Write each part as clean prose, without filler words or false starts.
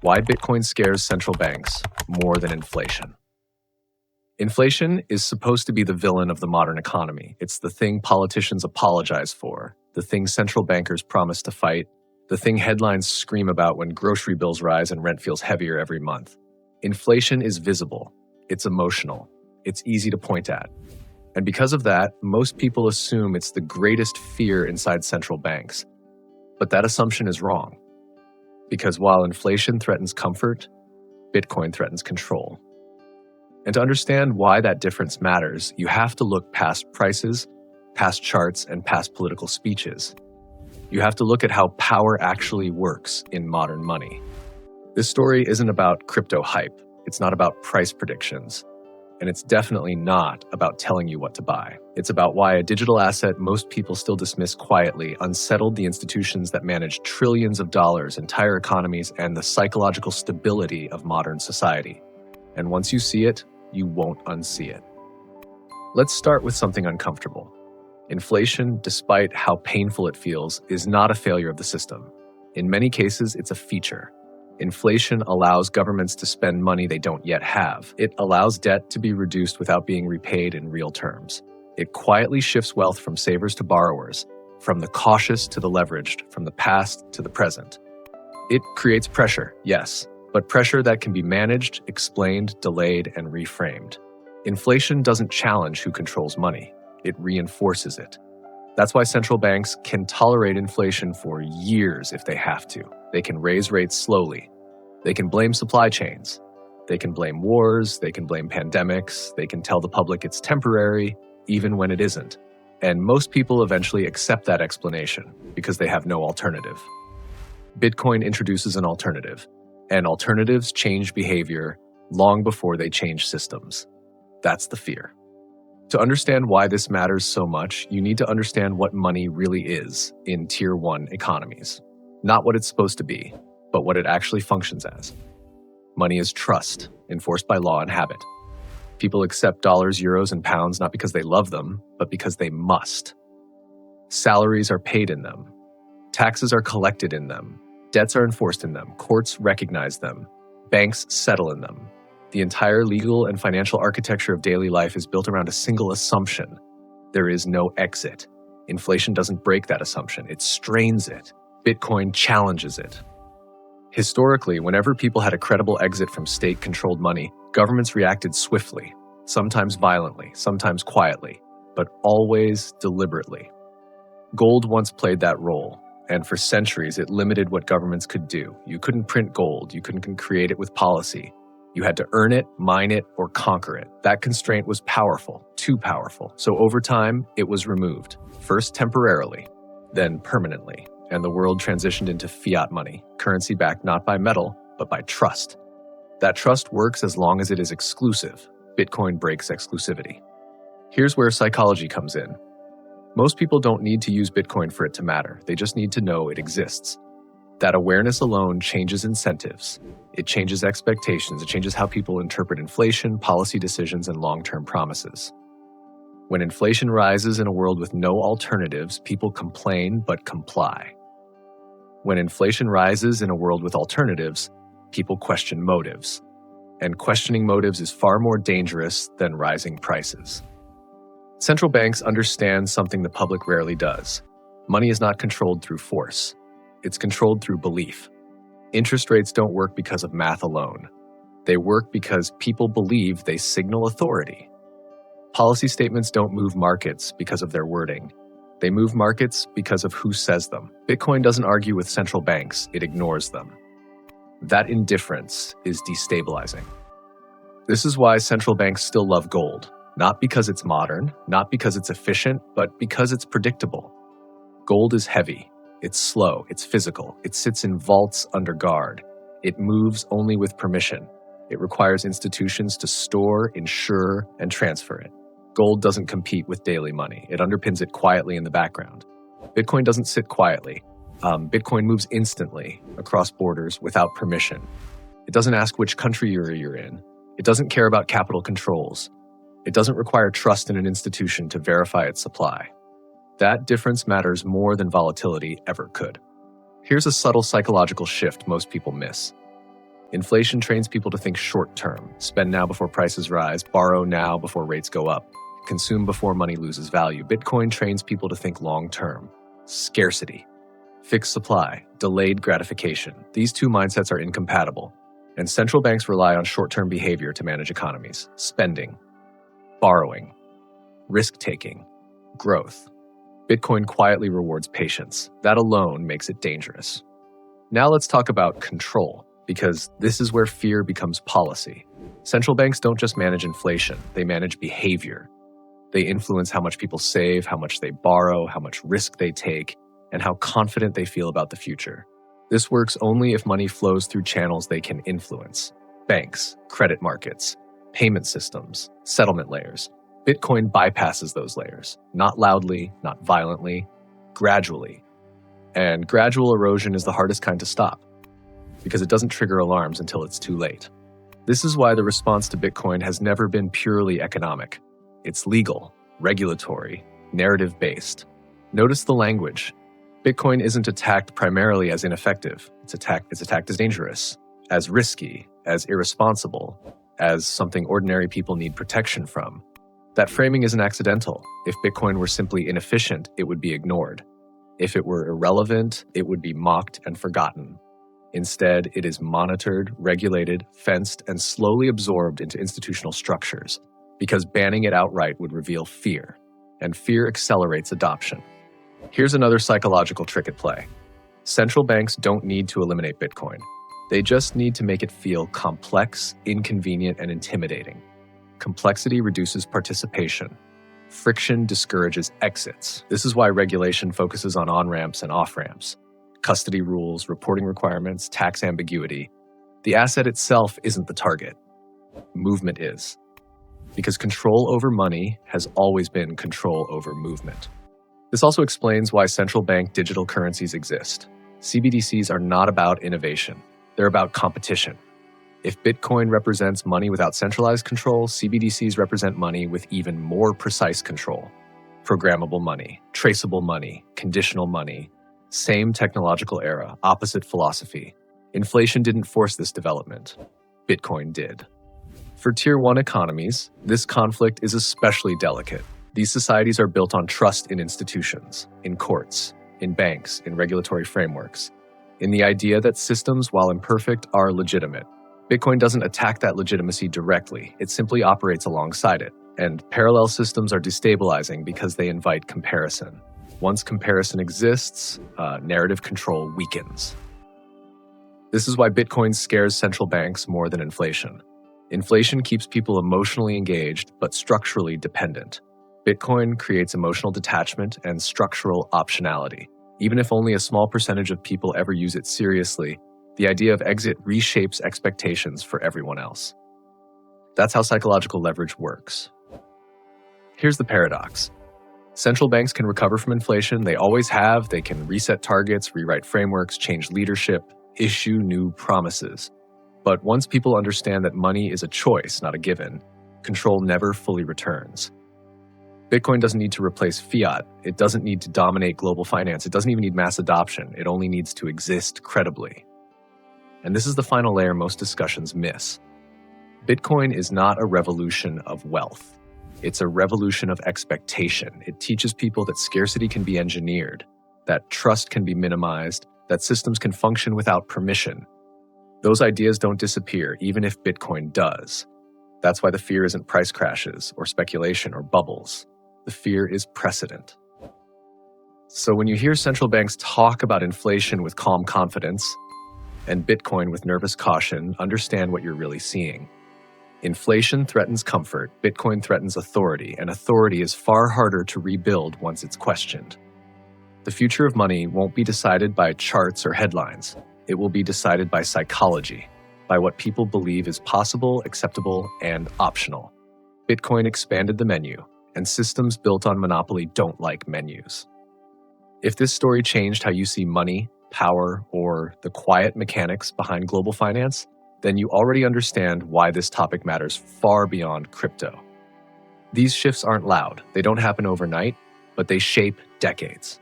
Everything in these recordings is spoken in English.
Why Bitcoin scares central banks more than inflation. Inflation is supposed to be the villain of the modern economy. It's the thing politicians apologize for, the thing central bankers promise to fight, the thing headlines scream about when grocery bills rise and rent feels heavier every month. Inflation is visible, it's emotional, it's easy to point at. And because of that, most people assume it's the greatest fear inside central banks. But that assumption is wrong. Because while inflation threatens comfort, Bitcoin threatens control. And to understand why that difference matters, you have to look past prices, past charts, and past political speeches. You have to look at how power actually works in modern money. This story isn't about crypto hype. It's not about price predictions. And it's definitely not about telling you what to buy. It's about why a digital asset most people still dismiss quietly unsettled the institutions that manage trillions of dollars, entire economies, and the psychological stability of modern society. And once you see it, you won't unsee it. Let's start with something uncomfortable. Inflation, despite how painful it feels, is not a failure of the system. In many cases, it's a feature. Inflation allows governments to spend money they don't yet have. It allows debt to be reduced without being repaid in real terms. It quietly shifts wealth from savers to borrowers, from the cautious to the leveraged, from the past to the present. It creates pressure, yes, but pressure that can be managed, explained, delayed, and reframed. Inflation doesn't challenge who controls money. It reinforces it. That's why central banks can tolerate inflation for years if they have to. They can raise rates slowly. They can blame supply chains. They can blame wars. They can blame pandemics. They can tell the public it's temporary, even when it isn't. And most people eventually accept that explanation because they have no alternative. Bitcoin introduces an alternative, and alternatives change behavior long before they change systems. That's the fear. To understand why this matters so much, you need to understand what money really is in Tier 1 economies. Not what it's supposed to be, but what it actually functions as. Money is trust, enforced by law and habit. People accept dollars, euros, and pounds not because they love them, but because they must. Salaries are paid in them. Taxes are collected in them. Debts are enforced in them. Courts recognize them. Banks settle in them. The entire legal and financial architecture of daily life is built around a single assumption. There is no exit. Inflation doesn't break that assumption. It strains it. Bitcoin challenges it. Historically, whenever people had a credible exit from state-controlled money, governments reacted swiftly, sometimes violently, sometimes quietly, but always deliberately. Gold once played that role, and for centuries it limited what governments could do. You couldn't print gold, you couldn't create it with policy. You had to earn it, mine it, or conquer it. That constraint was powerful, too powerful. So over time, it was removed, first temporarily, then permanently, and the world transitioned into fiat money, currency backed not by metal, but by trust. That trust works as long as it is exclusive. Bitcoin breaks exclusivity. Here's where psychology comes in. Most people don't need to use Bitcoin for it to matter. They just need to know it exists. That awareness alone changes incentives. It changes expectations. It changes how people interpret inflation, policy decisions, and long-term promises. When inflation rises in a world with no alternatives, people complain but comply. When inflation rises in a world with alternatives, people question motives. And questioning motives is far more dangerous than rising prices. Central banks understand something the public rarely does. Money is not controlled through force. It's controlled through belief. Interest rates don't work because of math alone. They work because people believe they signal authority. Policy statements don't move markets because of their wording. They move markets because of who says them. Bitcoin doesn't argue with central banks, it ignores them. That indifference is destabilizing. This is why central banks still love gold. Not because it's modern, not because it's efficient, but because it's predictable. Gold is heavy. It's slow, it's physical, it sits in vaults under guard. It moves only with permission. It requires institutions to store, insure, and transfer it. Gold doesn't compete with daily money. It underpins it quietly in the background. Bitcoin doesn't sit quietly. Bitcoin moves instantly across borders without permission. It doesn't ask which country you're in. It doesn't care about capital controls. It doesn't require trust in an institution to verify its supply. That difference matters more than volatility ever could. Here's a subtle psychological shift most people miss. Inflation trains people to think short term, spend now before prices rise, borrow now before rates go up, consume before money loses value. Bitcoin trains people to think long term, scarcity, fixed supply, delayed gratification. These two mindsets are incompatible, and central banks rely on short term behavior to manage economies, spending, borrowing, risk taking, growth. Bitcoin quietly rewards patience. That alone makes it dangerous. Now let's talk about control, because this is where fear becomes policy. Central banks don't just manage inflation, they manage behavior. They influence how much people save, how much they borrow, how much risk they take, and how confident they feel about the future. This works only if money flows through channels they can influence: banks, credit markets, payment systems, settlement layers. Bitcoin bypasses those layers, not loudly, not violently, gradually. And gradual erosion is the hardest kind to stop, because it doesn't trigger alarms until it's too late. This is why the response to Bitcoin has never been purely economic. It's legal, regulatory, narrative-based. Notice the language. Bitcoin isn't attacked primarily as ineffective. It's attacked as dangerous, as risky, as irresponsible, as something ordinary people need protection from. That framing isn't accidental. If Bitcoin were simply inefficient, it would be ignored. If it were irrelevant, it would be mocked and forgotten. Instead, it is monitored, regulated, fenced, and slowly absorbed into institutional structures, because banning it outright would reveal fear, and fear accelerates adoption. Here's another psychological trick at play. Central banks don't need to eliminate Bitcoin. They just need to make it feel complex, inconvenient, and intimidating. Complexity reduces participation. Friction discourages exits. This is why regulation focuses on on-ramps and off-ramps. Custody rules, reporting requirements, tax ambiguity. The asset itself isn't the target. Movement is. Because control over money has always been control over movement. This also explains why central bank digital currencies exist. CBDCs are not about innovation. They're about competition. If Bitcoin represents money without centralized control, CBDCs represent money with even more precise control. Programmable money, traceable money, conditional money. Same technological era, opposite philosophy. Inflation didn't force this development. Bitcoin did. For Tier 1 economies, this conflict is especially delicate. These societies are built on trust in institutions, in courts, in banks, in regulatory frameworks, in the idea that systems, while imperfect, are legitimate. Bitcoin doesn't attack that legitimacy directly, it simply operates alongside it. And parallel systems are destabilizing because they invite comparison. Once comparison exists, narrative control weakens. This is why Bitcoin scares central banks more than inflation. Inflation keeps people emotionally engaged, but structurally dependent. Bitcoin creates emotional detachment and structural optionality. Even if only a small percentage of people ever use it seriously, the idea of exit reshapes expectations for everyone else. That's how psychological leverage works. Here's the paradox. Central banks can recover from inflation. They always have. They can reset targets, rewrite frameworks, change leadership, issue new promises. But once people understand that money is a choice, not a given, control never fully returns. Bitcoin doesn't need to replace fiat. It doesn't need to dominate global finance. It doesn't even need mass adoption. It only needs to exist credibly. And this is the final layer most discussions miss. Bitcoin is not a revolution of wealth. It's a revolution of expectation. It teaches people that scarcity can be engineered, that trust can be minimized, that systems can function without permission. Those ideas don't disappear, even if Bitcoin does. That's why the fear isn't price crashes or speculation or bubbles. The fear is precedent. So when you hear central banks talk about inflation with calm confidence and Bitcoin with nervous caution, understand what you're really seeing. Inflation threatens comfort, Bitcoin threatens authority, and authority is far harder to rebuild once it's questioned. The future of money won't be decided by charts or headlines. It will be decided by psychology, by what people believe is possible, acceptable, and optional. Bitcoin expanded the menu, and systems built on monopoly don't like menus. If this story changed how you see money, power, or the quiet mechanics behind global finance, then you already understand why this topic matters far beyond crypto. These shifts aren't loud, they don't happen overnight, but they shape decades.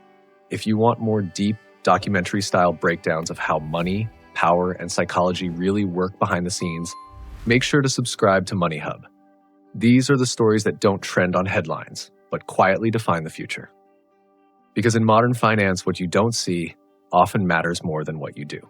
If you want more deep, documentary-style breakdowns of how money, power, and psychology really work behind the scenes, make sure to subscribe to Money Hub. These are the stories that don't trend on headlines, but quietly define the future. Because in modern finance, what you don't see often matters more than what you do.